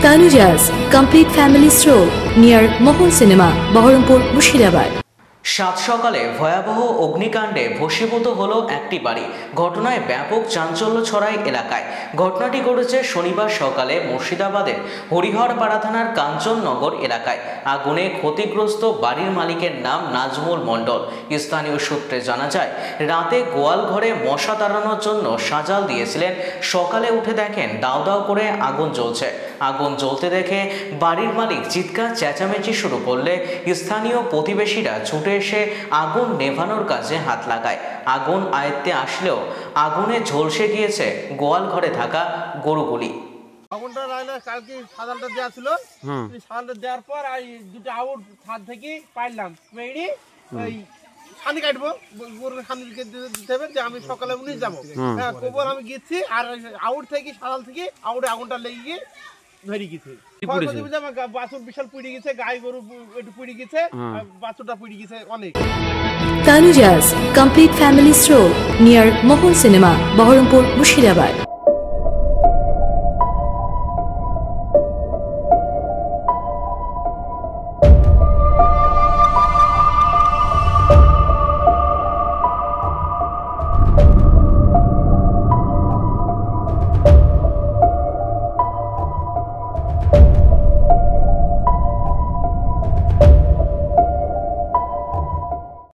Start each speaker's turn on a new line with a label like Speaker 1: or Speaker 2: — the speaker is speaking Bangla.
Speaker 1: Tanujas Complete Family Stroll near Mohol Cinema, Baharampur, Murshidabad.
Speaker 2: সাত সকালে ভয়াবহ অগ্নিকাণ্ডে ভস্মীভূত হলো একটি বাড়ি। ঘটনায় ব্যাপক চাঞ্চল্য ছড়ায় এলাকায়। ঘটনাটি ঘটেছে শনিবার সকালে মুর্শিদাবাদের হরিহরপাড়া থানার কাঞ্চননগর এলাকায়। আগুনে ক্ষতিগ্রস্ত বাড়ির মালিকের নাম নাজমুল মণ্ডল। স্থানীয় সূত্রে জানা যায়, রাতে গোয়াল ঘরে মশা তাড়ানোর জন্য সাজাল দিয়েছিলেন। সকালে উঠে দেখেন দাউ দাউ করে আগুন জ্বলছে। আগুন জ্বলতে দেখে বাড়ির মালিক চিৎকার চেঁচামেচি শুরু করলে স্থানীয় প্রতিবেশীরা ছুটে এসে আগুন নেভানোর কাজে হাত লাগায়। আগুন আয়ত্তে আসলেও আগুনে ঝলসে গিয়েছে গোয়াল ঘরে থাকা গরুগুলি।
Speaker 3: আগুনটা কালকে সাজালটা দেওয়া ছিল, সাজালটা দেওয়ার পর দুটো আউট ছাদ থেকে পাইলাম মেড়ি ওই সানি কাটবো, গরুর সানি দিতে হবে যে আমি সকালে নিয়ে যাবো। হ্যাঁ, গোবর আমি গেছি আর আউট থেকে সাজাল থেকে আউটে আগুনটা লেগে গিয়ে ধরে গেছে। বাছুর বিশাল পুড়ে গেছে, গাই গরু একটু পুড়ে গেছে, বাছুরটা পুড়ে গেছে অনেক।
Speaker 1: Tanujas Complete Family Stroll near Mohol Cinema, Baharampur, Murshidabad.